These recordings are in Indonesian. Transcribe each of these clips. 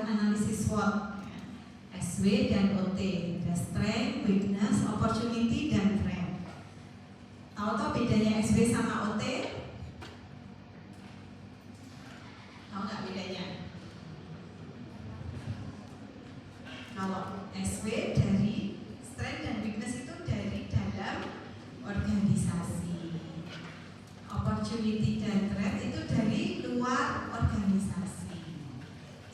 analisis SWOT, SW dan OT, ada strength, weakness, opportunity, dan threat. Tahu bedanya SW sama OT? Tahu nggak bedanya? Kalau SW dari strength dan weakness itu dari dalam organisasi, opportunity dan threat itu dari luar organisasi.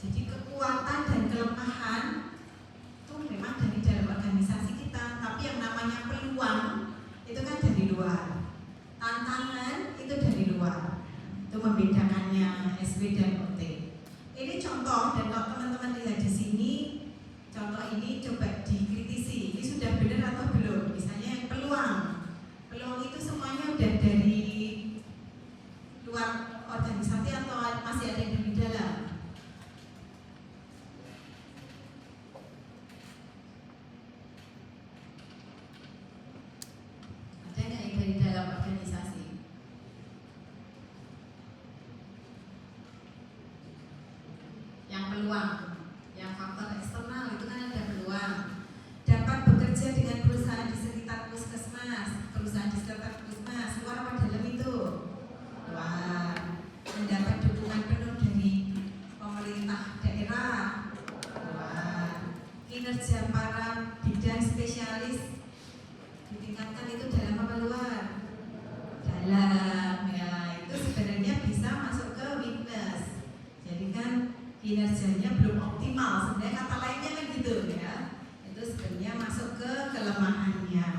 Jadi kekuatan dan kelemahan itu memang dari dalam organisasi kita, tapi yang namanya peluang itu kan dari luar, tantangan itu dari luar. Itu membedakannya SW dan OT. Ini contoh, dan kalau teman-teman lihat di sini, contoh ini coba dikritisi, ini sudah benar atau belum? Misalnya yang peluang itu semuanya udah dari luar organisasi atau masih ada yang dari dalam? Ada nggak yang dari dalam organisasi? Yang peluang, yang faktor eksternal itu kan ada peluang. Dapat bekerja dengan perusahaan di sekitar puskesmas, luar apa dalam itu? Luar. Mendapat dukungan penuh dari pemerintah daerah, luar. Kinerja para bidang spesialis ditingkatkan itu dalam apa luar? Dalam, ya itu sebenarnya bisa masuk ke weakness. Jadi kan kinerjanya belum optimal, sebenarnya kata lainnya kan gitu ya. Itu sebenarnya masuk ke kelemahannya.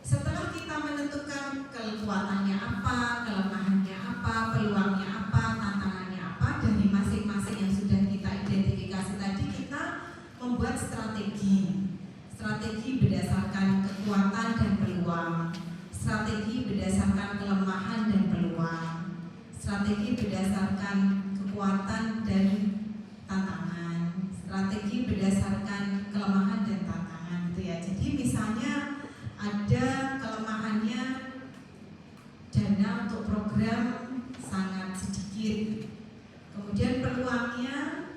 Setelah kita menentukan kekuatannya apa, kelemahannya apa, peluangnya apa, tantangannya apa, dari masing-masing yang sudah kita identifikasi tadi, kita membuat strategi. Strategi berdasarkan kekuatan dan peluang, strategi berdasarkan kelemahan dan peluang, strategi berdasarkan kekuatan dan tantangan, strategi berdasarkan kelemahan dan tantangan gitu ya. Jadi misalnya ada kelemahannya, dana untuk program sangat sedikit, kemudian peluangnya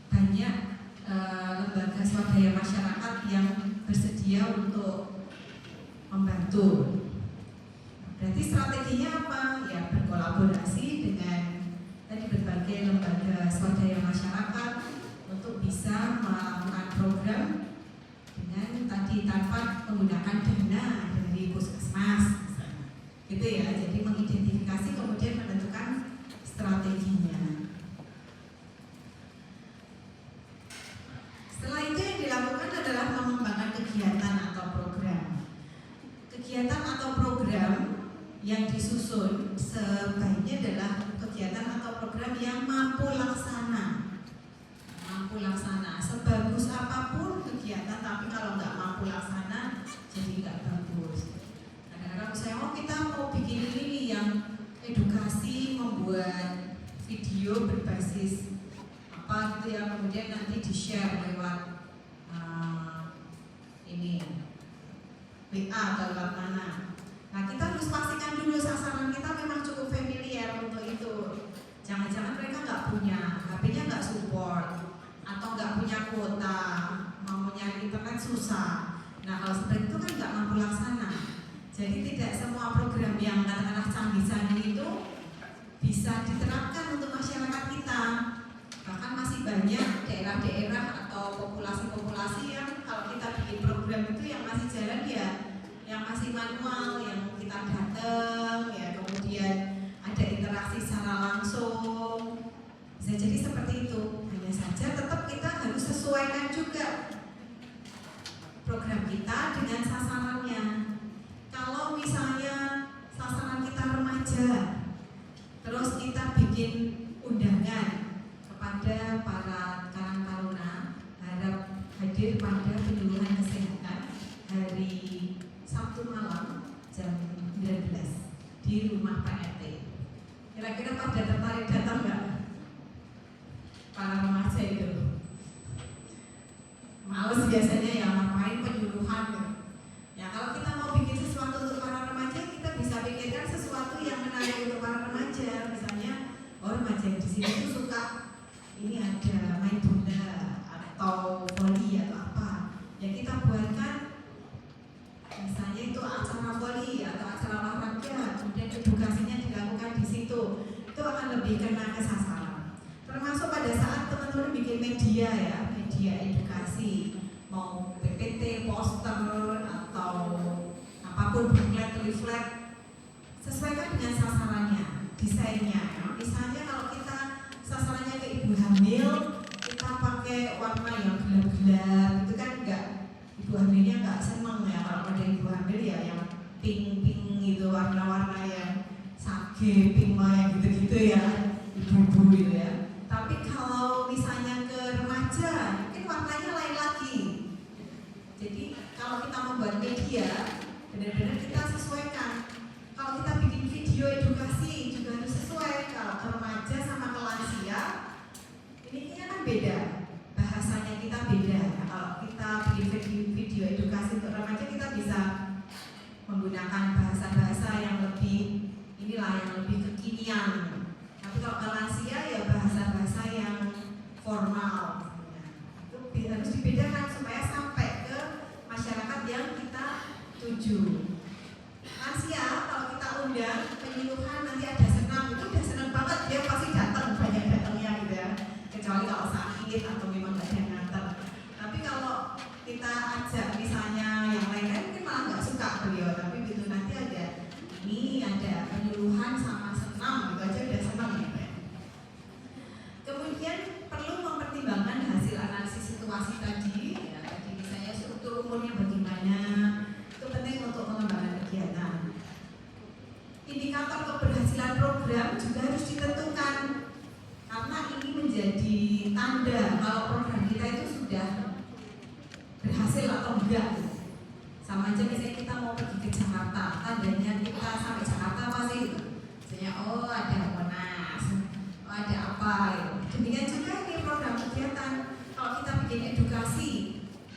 banyak lembaga swadaya masyarakat yang bersedia untuk membantu. Berarti strateginya apa? Ya berkolaborasi dengan tadi berbagai lembaga swadaya masyarakat untuk bisa melakukan program dengan tadi tanpa menggunakan dana dari puskesmas, gitu ya. Jadi mengidentifikasi kemudian menentukan strateginya. Setelah itu yang dilakukan adalah mengembangkan kegiatan atau program. Kegiatan atau program yang disusun sebaiknya adalah kegiatan atau program yang mampu laksana. Mampu laksana, sebagus apapun kegiatan, tapi kalau nggak mampu laksana, jadi nggak bagus. Kadang-kadang saya kita mau bikin ini yang edukasi, membuat video berbasis apa gitu ya, kemudian nanti di-share lewat ini WA atau lewat mana. Nah kita harus pastikan dulu sasaran kita memang cukup familiar untuk itu. Jangan-jangan mereka nggak punya, HP-nya nggak support, atau nggak punya kuota, mau nyari internet susah. Nah kalau seperti itu kan nggak mampu laksana. Jadi tidak semua program yang katakanlah canggih-canggih itu bisa diterapkan untuk masyarakat kita. Bahkan masih banyak daerah-daerah atau populasi-populasi yang kalau kita bikin program itu yang masih jalan ya, yang masih manual, yang kita datang ya, kemudian ada interaksi secara langsung. Bisa jadi seperti itu. Hanya saja tetap kita harus sesuaikan juga program kita dengan sasarannya. Kalau misalnya sasaran kita remaja, terus kita bikin undangan kepada para Karang Taruna harap hadir pada penyuluhan kesehatan hari Sabtu malam jam 19 di rumah Pak RT. Kira-kira pada tertarik datang nggak? Para remaja itu males biasanya ya, ngapain penyuluhan ya. Kalau kita mau bikin sesuatu untuk para remaja, kita bisa pikirkan sesuatu yang menarik untuk para remaja. Misalnya, oh remaja yang di sini tuh suka ini ada main bola atau voli atau apa, ya kita buatkan misalnya itu acara voli atau acara olahraga, kemudian edukasinya dilakukan di situ, itu akan lebih kena ke sasaran. Termasuk pada saat teman-teman bikin media ya, media edukasi, mau PPT, poster atau apapun, booklet, leaflet, sesuaikan dengan sasarannya, desainnya. Misalnya kalau kita sasarannya ke ibu hamil, kita pakai warna yang gelap-gelap, itu kan enggak, ibu hamilnya enggak seneng ya kalau ada ibu hamil ya yang pink-pink gitu, warna-warna yang sage, pink yang gitu-gitu ya, ibu-ibu gitu ya. Tapi kalau misalnya ke remaja, mungkin warnanya lain lagi. Jadi kalau kita membuat media, benar-benar kita sesuaikan. Kalau kita bikin video edukasi juga harus sesuai. Kalau ke remaja sama ke lansia, ini kan beda, bahasanya kita beda. Kalau kita bikin video edukasi untuk remaja, kita bisa menggunakan bahasa-bahasa yang lebih inilah, yang lebih kekinian. Tapi kalau ke lansia ya bahasa-bahasa yang formal. Itu harus dibedakan supaya sampai ke masyarakat yang kita tuju. Lansia kalau kita undang penyuluhan, nanti ada senam, itu udah senang banget, dia pasti datang, banyak datangnya gitu ya. Kecuali kalau sakit atau memang gak ada yang nganter. Tapi kalau kita ajak misalnya yang lain-lain mungkin malah gak suka beliau. Tapi gitu nanti ada ini, ada penyuluhan sama senam, gitu aja udah senang ya. Kemudian perlu mempertimbangkan hasil analisis situasi tadi ya, tadi misalnya struktur umurnya bagaimana, itu penting untuk pengembangan kegiatan. Indikator keberhasilan program juga harus ditentukan, karena ini menjadi tanda kalau program kita itu sudah berhasil atau enggak. Sama aja misalnya kita mau pergi ke Jakarta, tandanya kita sampai Jakarta apa sih? Misalnya oh ada Monas, oh ada apa gitu. Demikian juga ini program kegiatan, kalau kita bikin edukasi,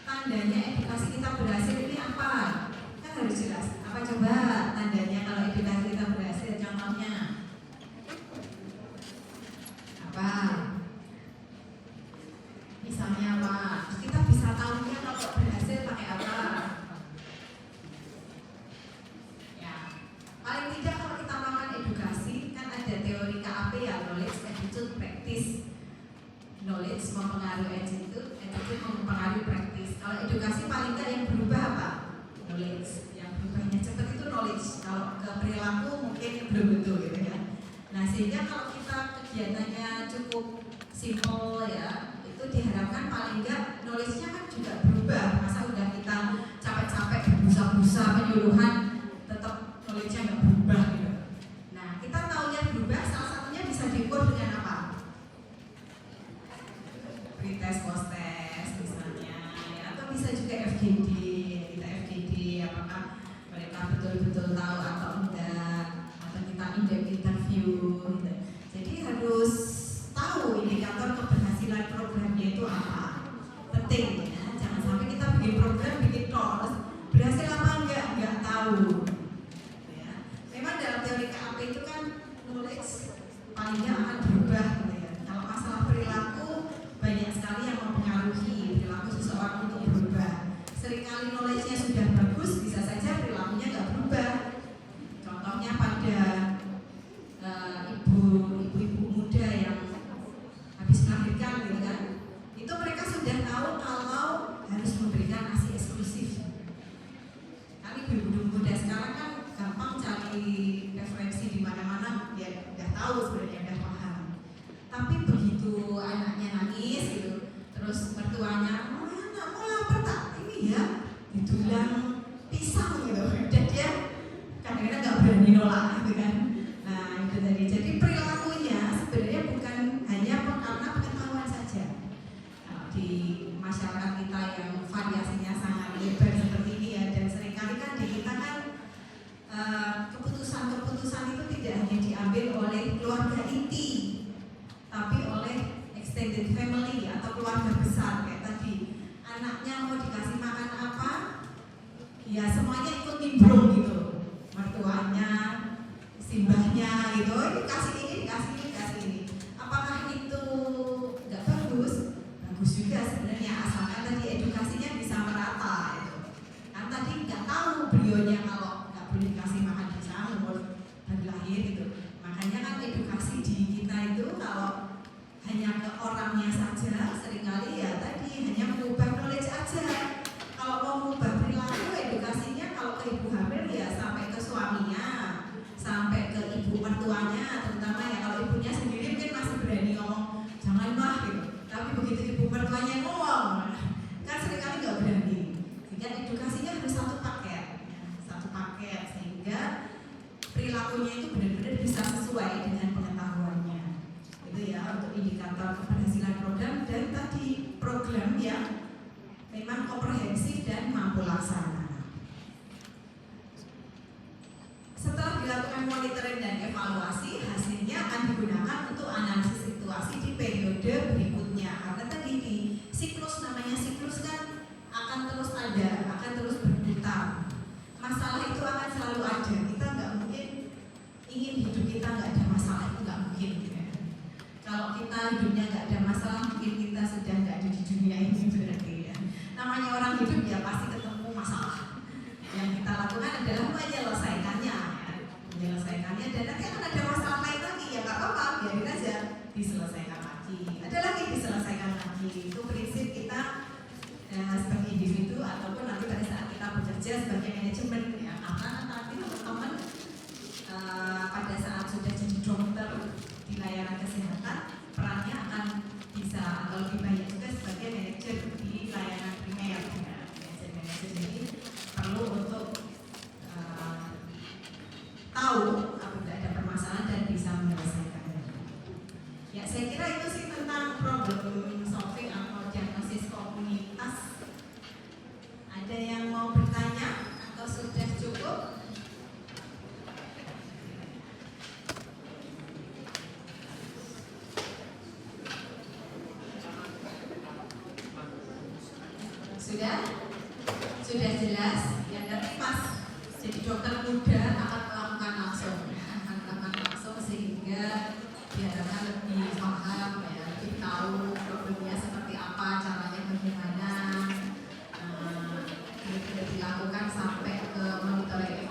tandanya edukasi kita berhasil ini apa? Kan harus jelas. Apa coba tandanya kalau edukasi kita berhasil? Contohnya apa? Misalnya apa? Kita bisa tahunya kalau berhasil pakai apa? Ya, paling tidak kalau kita melakukan edukasi kan ada teori KAP ya, knowledge, attitude, practice. Knowledge mempengaruhi attitude, attitude mempengaruhi practice. Kalau edukasi paling tidak yang berubah apa? Knowledge. Yang berubahnya cepat itu knowledge. Kalau ke perilaku mungkin belum tentu gitu ya. Nah sehingga kalau kita kegiatannya cukup simple ya, itu diharapkan paling enggak knowledge-nya kan juga berubah. Masa udah kita capek-capek berbusa-busa penyuluhan tetap knowledge-nya nggak berubah gitu. Nah kita tahunya berubah, salah satunya bisa diukur dengan apa? Pretest, post-test misalnya ya, atau bisa juga FGD. Kita FGD apakah mereka betul-betul tahu atau enggak, atau kita in-depth interview gitu. Jadi harus tahu indikator keberhasilan programnya itu apa. Penting ya, jangan sampai kita bikin program, bikin terus berhasil apa enggak tahu ya. Memang dalam teori KAP itu kan knowledge paling enggak akan berubah gitu ya. Kalau masalah perilaku banyak sekali yang mempengaruhi perilaku seseorang untuk berubah. Seringkali knowledge-nya sudah bagus, bisa saja perilakunya nggak berubah. Contohnya pada ibu-ibu muda yang habis melahirkan gitu kan, itu mereka sudah tahu kalau harus memberikan ASI eksklusif. Kan ibu-ibu muda sekarang kan gampang cari referensi di mana-mana, ya udah tahu sebenarnya, udah paham. Tapi begitu anaknya nangis gitu, terus mertuanya, oh anak mau lapar tak? Ini ya, didulang pisang gitu. Dan dia kadang-kadang nggak berani nolak gitu kan. Nah itu tadi. Jadi perilakunya sebenarnya bukan hanya karena pengetahuan saja. Nah, di masyarakat kita yang variasinya sangat lebar seperti ini ya, dan seringkali kan di kita kan keputusan-keputusan itu tidak hanya diambil oleh keluarga inti, tapi oleh extended family atau keluarga besar. Kayak tadi anaknya mau dikasih makan apa, ya semuanya ikut nimbrung gitu, mertuanya, simbahnya gitu, kasih ini, kasih ini, kasih ini. Apakah indikator keberhasilan program dan tadi program yang memang komprehensif dan mampu laksana. Setelah dilakukan monitoring dan evaluasi, hasilnya akan digunakan untuk analisis situasi di periode berikutnya. Karena tadi di siklus, namanya siklus kan akan terus ada, akan terus berputar. Masalah itu akan selalu ada. Kita nggak mungkin ingin hidup kita nggak ada masalah, itu nggak mungkin. Ya. Kalau kita hidupnya nggak ada masalah, mungkin kita sudah nggak ada di dunia ini berarti ya. Namanya orang hidup ya pasti ketemu masalah. Yang kita lakukan adalah menyelesaikannya, ya. Menyelesaikannya dan nanti akan ada masalah lain lagi ya nggak apa-apa, biarin aja diselesaikan lagi. Ada lagi diselesaikan lagi. Itu prinsip kita sebagai individu ataupun nanti pada saat kita bekerja sebagai manajemen ya. Karena nanti teman-teman pada saat sudah jadi dokter di layanan kesehatan, perannya akan bisa atau lebih banyak juga sebagai manajer di layanan primer ya. Manajer jadi perlu untuk tahu apabila ada permasalahan dan bisa menyelesaikannya. Ya, saya kira itu sih tentang problem solving atau diagnosis komunitas. Ada yang mau bertanya atau sudah cukup? Sudah jelas ya, nanti pas jadi dokter muda akan melakukan langsung sehingga diharapkan lebih paham ya, lebih tahu problemnya seperti apa, caranya bagaimana, dilakukan sampai ke monitoring